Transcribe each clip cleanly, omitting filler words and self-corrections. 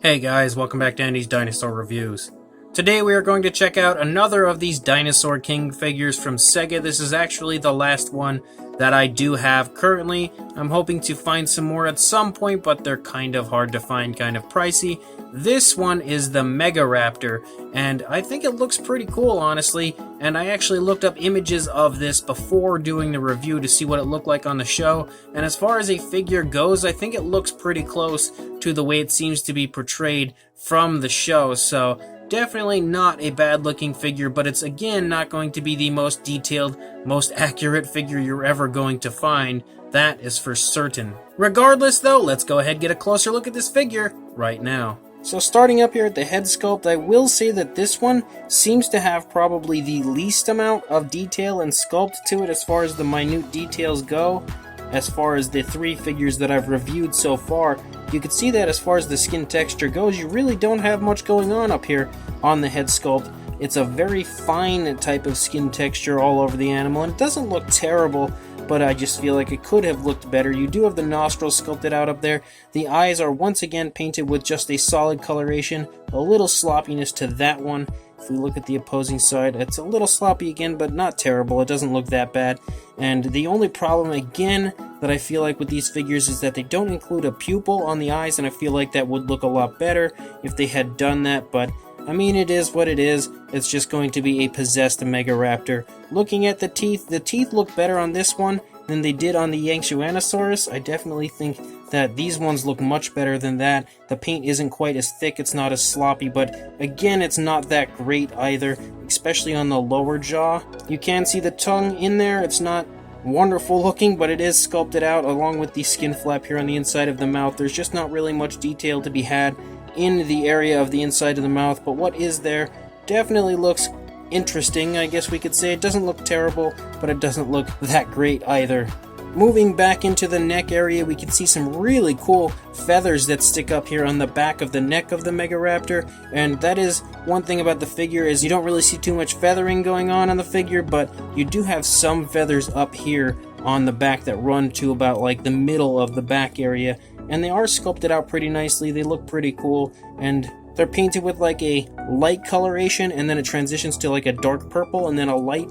Hey guys, welcome back to Andy's Dinosaur Reviews. Today we are going to check out another of these Dinosaur King figures from Sega. This is actually the last one that I do have currently. I'm hoping to find some more at some point, but they're kind of hard to find, kind of pricey. This one is the Megaraptor, and I think it looks pretty cool, honestly. And I actually looked up images of this before doing the review to see what it looked like on the show. And as far as a figure goes, I think it looks pretty close to the way it seems to be portrayed from the show. So definitely not a bad looking figure, but it's again not going to be the most detailed, most accurate figure you're ever going to find. That is for certain. Regardless though, let's go ahead and get a closer look at this figure right now. So starting up here at the head sculpt, I will say that this one seems to have probably the least amount of detail and sculpt to it as far as the minute details go. As far as the three figures that I've reviewed so far, you can see that as far as the skin texture goes, you really don't have much going on up here on the head sculpt. It's a very fine type of skin texture all over the animal, and it doesn't look terrible, but I just feel like it could have looked better. You do have the nostrils sculpted out up there. The eyes are once again painted with just a solid coloration, a little sloppiness to that one. If we look at the opposing side, it's a little sloppy again, but not terrible. It doesn't look that bad. And the only problem, again, that I feel like with these figures is that they don't include a pupil on the eyes, and I feel like that would look a lot better if they had done that, but I mean, it is what it is. It's just going to be a possessed Megaraptor. Looking at the teeth look better on this one than they did on the Yanchuanosaurus. I definitely think that these ones look much better than that. The paint isn't quite as thick, it's not as sloppy, but again, it's not that great either, especially on the lower jaw. You can see the tongue in there. It's not wonderful looking, but it is sculpted out along with the skin flap here on the inside of the mouth. There's just not really much detail to be had in the area of the inside of the mouth, but what is there definitely looks interesting, I guess we could say. It doesn't look terrible, but it doesn't look that great either. Moving back into the neck area, we can see some really cool feathers that stick up here on the back of the neck of the Megaraptor, and that is one thing about the figure is you don't really see too much feathering going on the figure, but you do have some feathers up here on the back that run to about like the middle of the back area, and they are sculpted out pretty nicely. They look pretty cool, and they're painted with like a light coloration, and then it transitions to like a dark purple, and then a light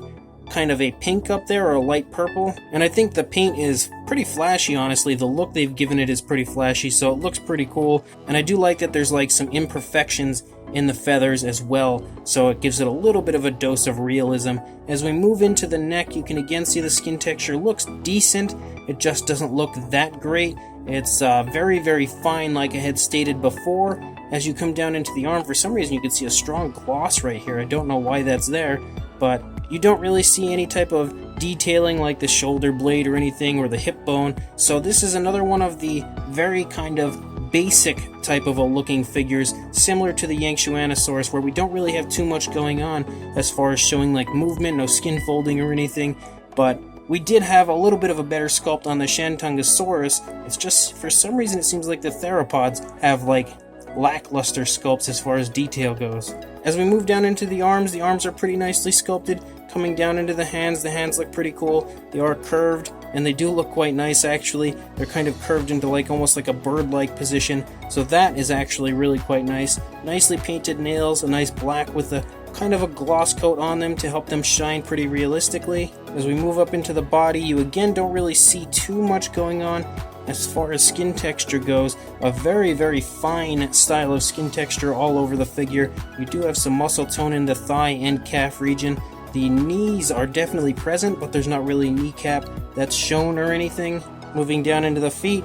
kind of a pink up there, or a light purple. And I think the paint is pretty flashy, honestly. The look they've given it is pretty flashy, so it looks pretty cool. And I do like that there's like some imperfections in the feathers as well, so it gives it a little bit of a dose of realism. As we move into the neck, you can again see the skin texture looks decent. It just doesn't look that great. It's very, very fine, like I had stated before. As you come down into the arm, for some reason you can see a strong gloss right here. I don't know why that's there, but you don't really see any type of detailing like the shoulder blade or anything, or the hip bone. So this is another one of the very kind of basic type of a looking figures, similar to the Yanchuanosaurus, where we don't really have too much going on as far as showing like movement, no skin folding or anything, but we did have a little bit of a better sculpt on the Shantungosaurus. It's just, for some reason, it seems like the theropods have like lackluster sculpts as far as detail goes. As we move down into the arms are pretty nicely sculpted. Coming down into the hands look pretty cool. They are curved, and they do look quite nice actually. They're kind of curved into like almost like a bird-like position, so that is actually really quite nice. Nicely painted nails, a nice black with a kind of a gloss coat on them to help them shine pretty realistically. As we move up into the body, you again don't really see too much going on. As far as skin texture goes, a very, very fine style of skin texture all over the figure. You do have some muscle tone in the thigh and calf region. The knees are definitely present, but there's not really kneecap that's shown or anything. Moving down into the feet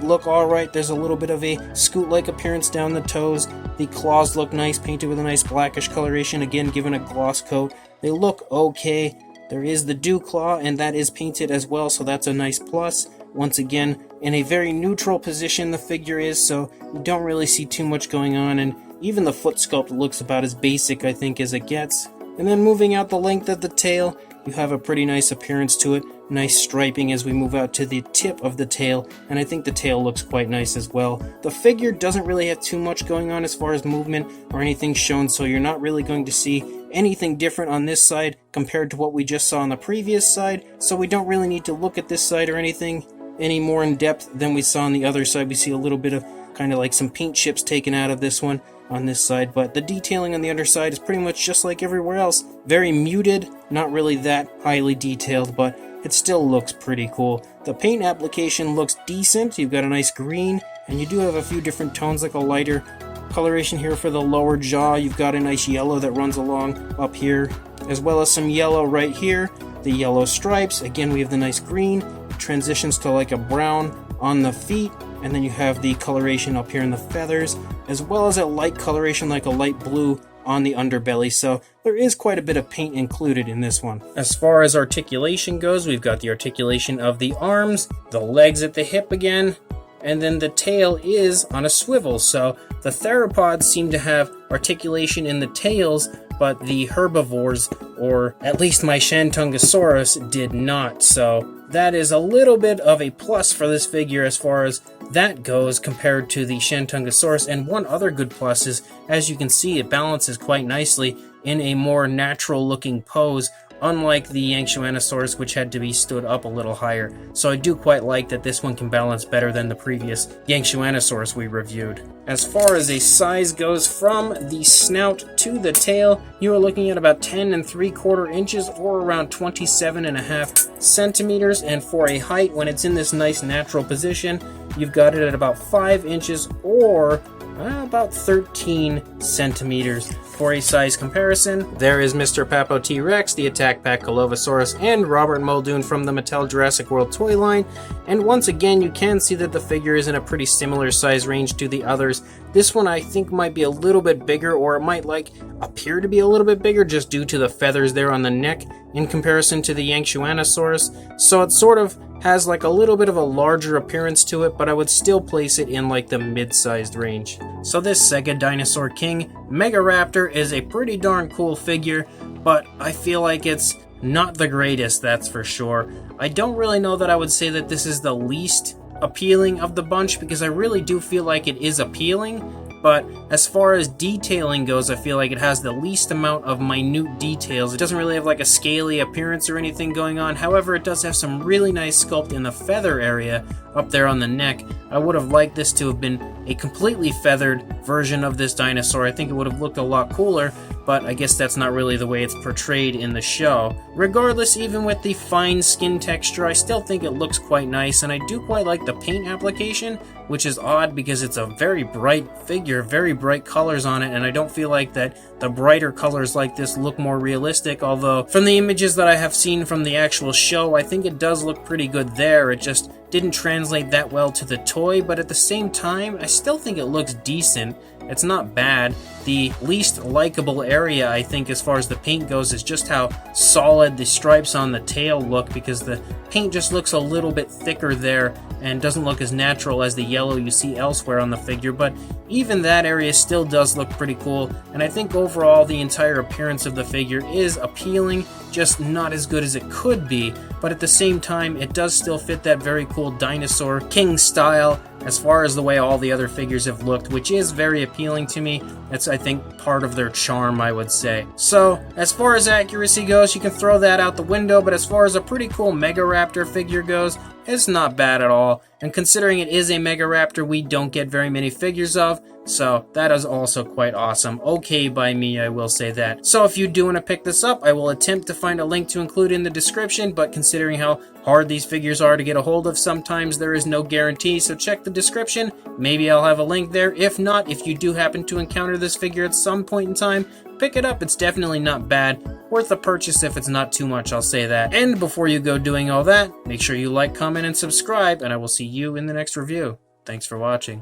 look alright. There's a little bit of a scoot-like appearance down the toes. The claws look nice, painted with a nice blackish coloration, again given a gloss coat. They look okay. There is the dew claw, and that is painted as well, so that's a nice plus. Once again, in a very neutral position the figure is, so you don't really see too much going on, and even the foot sculpt looks about as basic, I think, as it gets. And then moving out the length of the tail, you have a pretty nice appearance to it. Nice striping as we move out to the tip of the tail, and I think the tail looks quite nice as well. The figure doesn't really have too much going on as far as movement or anything shown, so you're not really going to see anything different on this side compared to what we just saw on the previous side, so we don't really need to look at this side or anything. any more in depth than we saw on the other side. We see a little bit of kind of like some paint chips taken out of this one on this side, but the detailing on the underside is pretty much just like everywhere else. Very muted, not really that highly detailed, but it still looks pretty cool. The paint application looks decent. You've got a nice green, and you do have a few different tones, like a lighter coloration here for the lower jaw. You've got a nice yellow that runs along up here, as well as some yellow right here. The yellow stripes, again we have the nice green, transitions to like a brown on the feet, and then you have the coloration up here in the feathers, as well as a light coloration like a light blue on the underbelly, so there is quite a bit of paint included in this one. As far as articulation goes, we've got the articulation of the arms, the legs at the hip again, and then the tail is on a swivel, so the theropods seem to have articulation in the tails, but the herbivores, or at least my Shantungosaurus, did not, so that is a little bit of a plus for this figure as far as that goes compared to the Shantungosaurus. And one other good plus is, as you can see, it balances quite nicely in a more natural looking pose, unlike the Yankshanosaurus, which had to be stood up a little higher. So I do quite like that this one can balance better than the previous Yankshanosaurus we reviewed. As far as a size goes, from the snout to the tail, you are looking at about 10 3/4 inches, or around 27.5 centimeters. And for a height, when it's in this nice natural position, you've got it at about 5 inches, or about 13 centimeters. For a size comparison, there is Mr. Papo T-Rex, the Attack Pack Colovosaurus, and Robert Muldoon from the Mattel Jurassic World toy line. And once again, you can see that the figure is in a pretty similar size range to the others. This one I think might be a little bit bigger, or it might appear to be a little bit bigger just due to the feathers there on the neck in comparison to the Yankshanosaurus. So it sort of has like a little bit of a larger appearance to it, but I would still place it in like the mid-sized range. So this Sega Dinosaur King Megaraptor is a pretty darn cool figure, but I feel like it's not the greatest, that's for sure. I don't really know that I would say that this is the least appealing of the bunch, because I really do feel like it is appealing, but as far as detailing goes, I feel like it has the least amount of minute details. It doesn't really have like a scaly appearance or anything going on. However, it does have some really nice sculpt in the feather area up there on the neck. I would have liked this to have been a completely feathered version of this dinosaur. I think it would have looked a lot cooler, but I guess that's not really the way it's portrayed in the show. Regardless, even with the fine skin texture, I still think it looks quite nice, and I do quite like the paint application, which is odd because it's a very bright figure, very bright colors on it, and I don't feel like that the brighter colors like this look more realistic, although from the images that I have seen from the actual show, I think it does look pretty good there. It just didn't translate that well to the toy, but at the same time, I still think it looks decent. It's not bad. The least likable area, I think, as far as the paint goes, is just how solid the stripes on the tail look, because the paint just looks a little bit thicker there and doesn't look as natural as the yellow you see elsewhere on the figure, but even that area still does look pretty cool, and I think overall the entire appearance of the figure is appealing, just not as good as it could be, but at the same time it does still fit that very cool Dinosaur King style as far as the way all the other figures have looked, which is very appealing to me. That's, I think, part of their charm, I would say. So, as far as accuracy goes, you can throw that out the window, but as far as a pretty cool Megaraptor figure goes, it's not bad at all. And considering it is a Megaraptor we don't get very many figures of, so that is also quite awesome. Okay by me, I will say that. So if you do want to pick this up, I will attempt to find a link to include in the description, but considering how hard these figures are to get a hold of, sometimes there is no guarantee, so check the description. Maybe I'll have a link there. If not, if you do happen to encounter this figure at some point in time, pick it up. It's definitely not bad. Worth a purchase if it's not too much, I'll say that. And before you go doing all that, make sure you like, comment, and subscribe, and I will see you in the next review. Thanks for watching.